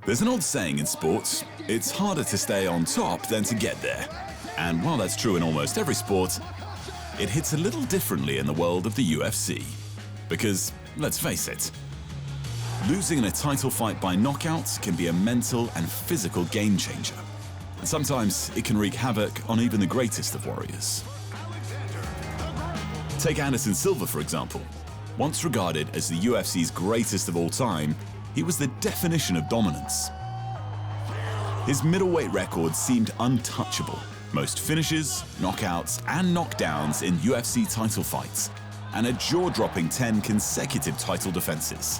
There's an old saying in sports, it's harder to stay on top than to get there. And while that's true in almost every sport, it hits a little differently in the world of the UFC. Because, let's face it, losing in a title fight by knockout can be a mental and physical game changer. And sometimes it can wreak havoc on even the greatest of warriors. Take Anderson Silva, for example. Once regarded as the UFC's greatest of all time, he was the definition of dominance. His middleweight record seemed untouchable. Most finishes, knockouts, and knockdowns in UFC title fights, and a jaw-dropping 10 consecutive title defenses.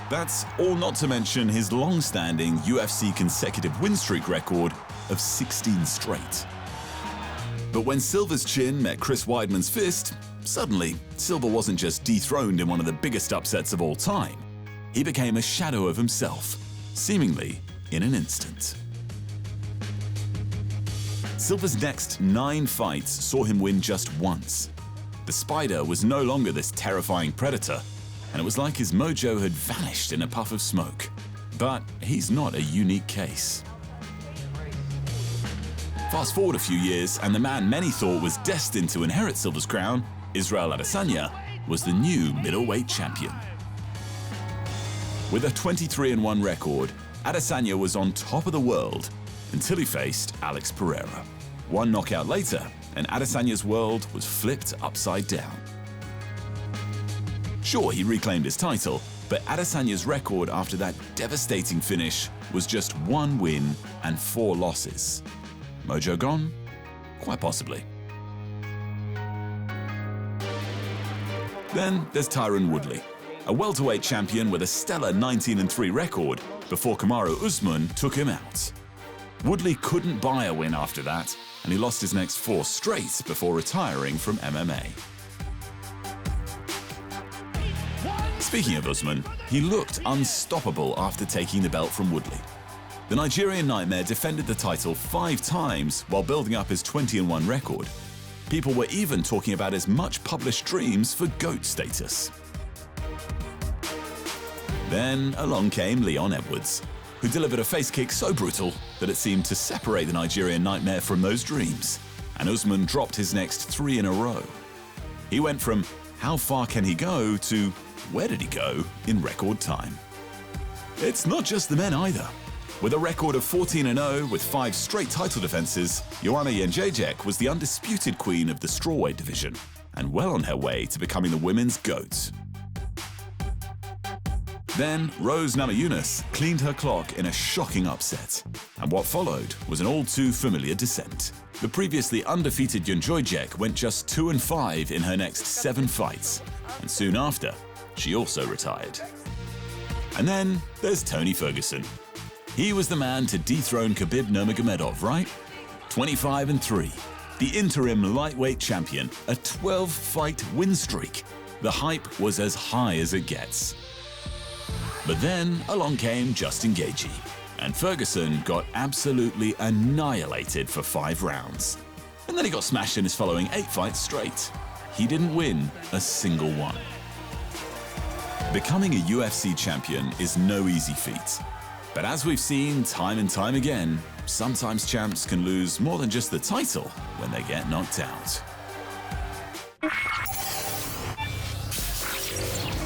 That's all not to mention his long-standing UFC consecutive win streak record of 16 straight. But when Silva's chin met Chris Weidman's fist, suddenly, Silva wasn't just dethroned in one of the biggest upsets of all time. He became a shadow of himself, seemingly in an instant. Silva's next 9 fights saw him win just once. The Spider was no longer this terrifying predator, and it was like his mojo had vanished in a puff of smoke. But he's not a unique case. Fast forward a few years, and the man many thought was destined to inherit Silva's crown, Israel Adesanya, was the new middleweight champion. With a 23-1 record, Adesanya was on top of the world until he faced Alex Pereira. One knockout later, and Adesanya's world was flipped upside down. Sure, he reclaimed his title, but Adesanya's record after that devastating finish was just 1 win and 4 losses. Mojo gone? Quite possibly. Then there's Tyron Woodley, a welterweight champion with a stellar 19-3 record before Kamaru Usman took him out. Woodley couldn't buy a win after that, and he lost his next 4 straight before retiring from MMA. Speaking of Usman, he looked unstoppable after taking the belt from Woodley. The Nigerian Nightmare defended the title 5 times while building up his 20-1 record. People were even talking about his much-published dreams for GOAT status. Then along came Leon Edwards, who delivered a face kick so brutal that it seemed to separate the Nigerian Nightmare from those dreams, and Usman dropped his next 3 in a row. He went from how far can he go to where did he go in record time. It's not just the men either. With a record of 14-0 with 5 straight title defenses, Joanna Jędrzejczyk was the undisputed queen of the strawweight division, and well on her way to becoming the women's GOAT. Then, Rose Namajunas cleaned her clock in a shocking upset, and what followed was an all-too-familiar descent. The previously undefeated Jędrzejczyk went just 2-5 in her next 7 fights, and soon after, she also retired. And then there's Tony Ferguson. He was the man to dethrone Khabib Nurmagomedov, right? 25-3, the interim lightweight champion, a 12-fight win streak. The hype was as high as it gets. But then along came Justin Gaethje, and Ferguson got absolutely annihilated for 5 rounds. And then he got smashed in his following 8 fights straight. He didn't win a single one. Becoming a UFC champion is no easy feat. But as we've seen time and time again, sometimes champs can lose more than just the title when they get knocked out.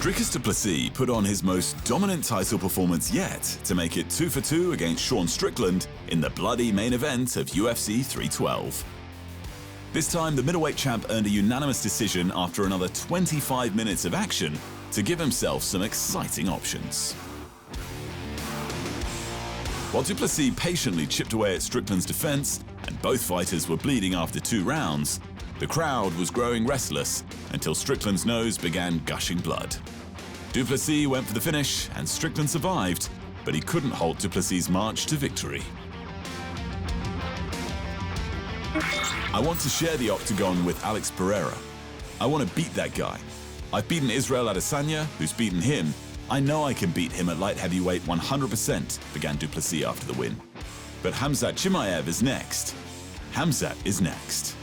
Dricus du Plessis put on his most dominant title performance yet to make it 2 for 2 against Sean Strickland in the bloody main event of UFC 312. This time, the middleweight champ earned a unanimous decision after another 25 minutes of action to give himself some exciting options. While du Plessis patiently chipped away at Strickland's defense and both fighters were bleeding after 2 rounds, the crowd was growing restless until Strickland's nose began gushing blood. Du Plessis went for the finish and Strickland survived, but he couldn't halt du Plessis' march to victory. I want to share the octagon with Alex Pereira. I want to beat that guy. I've beaten Israel Adesanya, who's beaten him. I know I can beat him at light heavyweight 100%, began du Plessis after the win. But Khamzat Chimaev is next. Khamzat is next.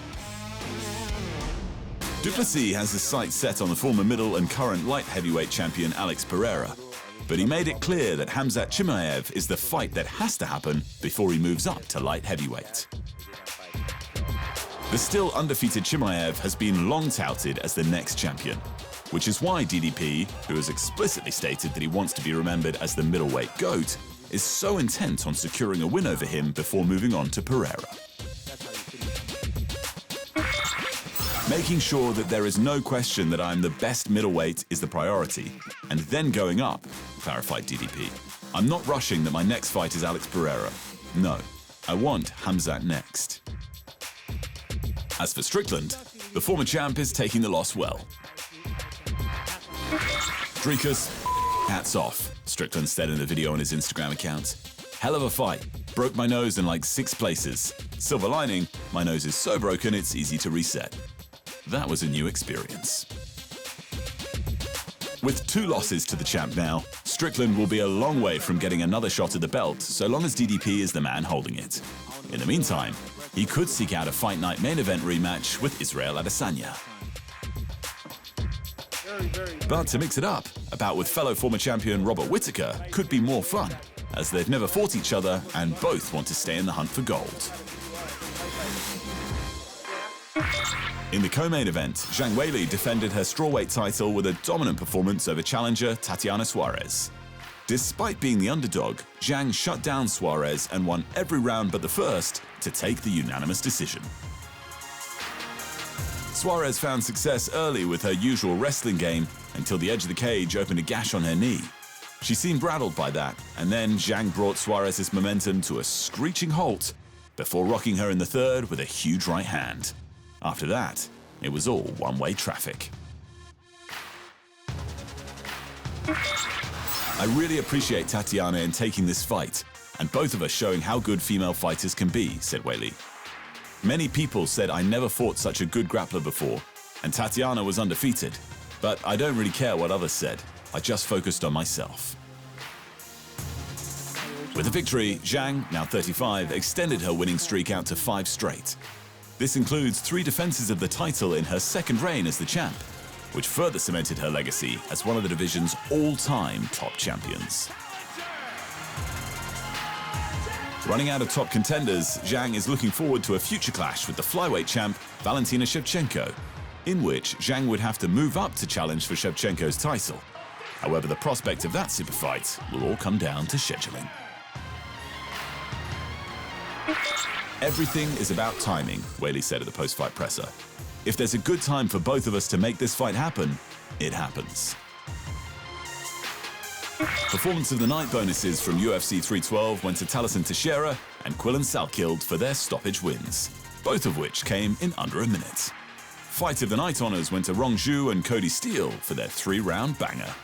Du Plessis has his sights set on the former middle and current light heavyweight champion Alex Pereira. but he made it clear that Khamzat Chimaev is the fight that has to happen before he moves up to light heavyweight. The still undefeated Chimaev has been long touted as the next champion, which is why DDP, who has explicitly stated that he wants to be remembered as the middleweight GOAT, is so intent on securing a win over him before moving on to Pereira. Making sure that there is no question that I'm the best middleweight is the priority, and then going up, clarified DDP. I'm not rushing that my next fight is Alex Pereira. No, I want Khamzat next. As for Strickland, the former champ is taking the loss well. Dricus, hats off, Strickland said in the video on his Instagram account. Hell of a fight. Broke my nose in like 6 places. Silver lining, my nose is so broken it's easy to reset. That was a new experience. With 2 losses to the champ now, Strickland will be a long way from getting another shot at the belt so long as DDP is the man holding it. In the meantime, he could seek out a Fight Night main event rematch with Israel Adesanya. But to mix it up, a bout with fellow former champion Robert Whittaker could be more fun, as they've never fought each other and both want to stay in the hunt for gold. In the co-main event, Zhang Weili defended her strawweight title with a dominant performance over challenger Tatiana Suarez. Despite being the underdog, Zhang shut down Suarez and won every round but the first to take the unanimous decision. Suarez found success early with her usual wrestling game until the edge of the cage opened a gash on her knee. She seemed rattled by that, and then Zhang brought Suarez's momentum to a screeching halt before rocking her in the third with a huge right hand. After that, it was all one-way traffic. I really appreciate Tatiana in taking this fight, and both of us showing how good female fighters can be, said Weili. Many people said I never fought such a good grappler before, and Tatiana was undefeated, but I don't really care what others said. I just focused on myself. With the victory, Zhang, now 35, extended her winning streak out to 5 straight. This includes 3 defenses of the title in her second reign as the champ, which further cemented her legacy as one of the division's all-time top champions. Running out of top contenders, Zhang is looking forward to a future clash with the flyweight champ Valentina Shevchenko, in which Zhang would have to move up to challenge for Shevchenko's title. However, the prospect of that super fight will all come down to scheduling. Everything is about timing, Weili said at the post-fight presser. If there's a good time for both of us to make this fight happen, it happens. Performance of the night bonuses from UFC 312 went to Taliesin Teixeira and Quillan Salkild for their stoppage wins, both of which came in under a minute. Fight of the night honors went to Rong Zhu and Cody Steele for their 3-round banger.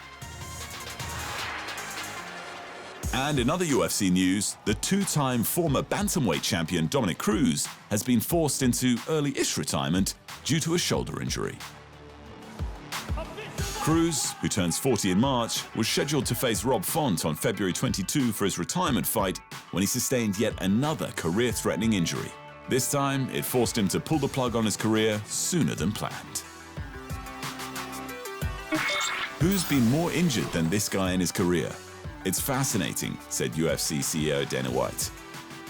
And in other UFC news, the 2-time former bantamweight champion Dominic Cruz has been forced into early-ish retirement due to a shoulder injury. Cruz, who turns 40 in March, was scheduled to face Rob Font on February 22 for his retirement fight when he sustained yet another career-threatening injury. This time, it forced him to pull the plug on his career sooner than planned. Who's been more injured than this guy in his career? It's fascinating, said UFC CEO Dana White.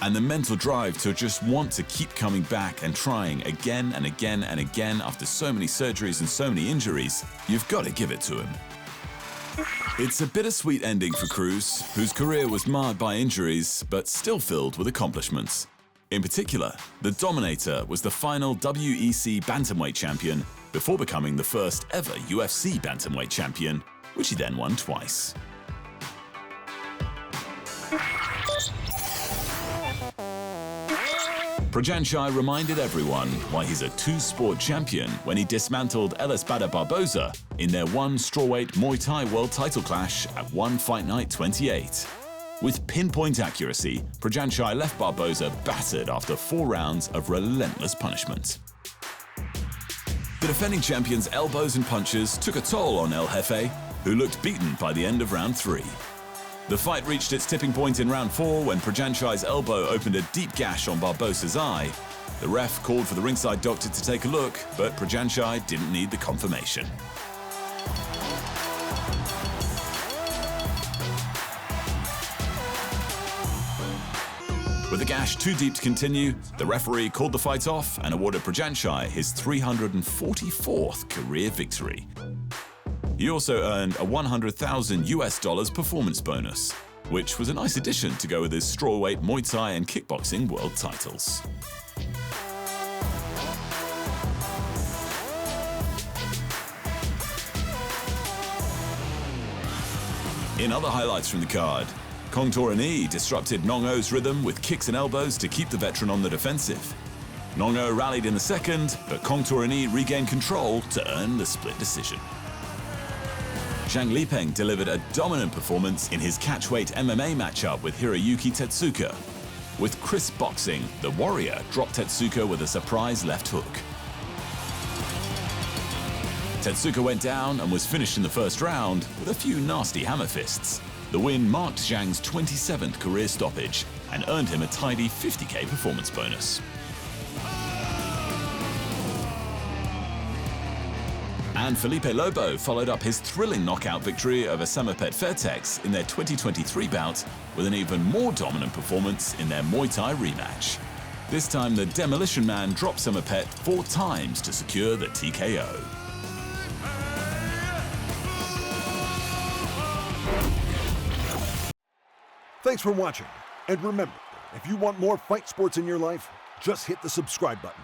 And the mental drive to just want to keep coming back and trying again and again and again after so many surgeries and so many injuries, you've got to give it to him. It's a bittersweet ending for Cruz, whose career was marred by injuries but still filled with accomplishments. In particular, the Dominator was the final WEC Bantamweight champion before becoming the first ever UFC Bantamweight champion, which he then won twice. Projanchai reminded everyone why he's a 2-sport champion when he dismantled Ellis Bader Barboza in their 1 strawweight Muay Thai world title clash at One Fight Night 28. With pinpoint accuracy, Projanchai left Barboza battered after 4 rounds of relentless punishment. The defending champion's elbows and punches took a toll on El Jefe, who looked beaten by the end of round 3. The fight reached its tipping point in round 4 when Projanchai's elbow opened a deep gash on Barboza's eye. The ref called for the ringside doctor to take a look, but Projanchai didn't need the confirmation. With the gash too deep to continue, the referee called the fight off and awarded Prajanchai his 344th career victory. He also earned a $100,000 performance bonus, which was a nice addition to go with his strawweight Muay Thai and kickboxing world titles. In other highlights from the card, Kongtorani disrupted Nong-O's rhythm with kicks and elbows to keep the veteran on the defensive. Nong-O rallied in the second, but Kongtorani regained control to earn the split decision. Zhang Lipeng delivered a dominant performance in his catchweight MMA matchup with Hiroyuki Tetsuka. With Chris boxing, the Warrior dropped Tetsuka with a surprise left hook. Tetsuka went down and was finished in the first round with a few nasty hammer fists. The win marked Zhang's 27th career stoppage and earned him a tidy $50K performance bonus. And Felipe Lobo followed up his thrilling knockout victory over Samapet Fairtex in their 2023 bout with an even more dominant performance in their Muay Thai rematch. This time, the Demolition Man dropped Samapet 4 times to secure the TKO. Thanks for watching, and remember, if you want more fight sports in your life, just hit the subscribe button.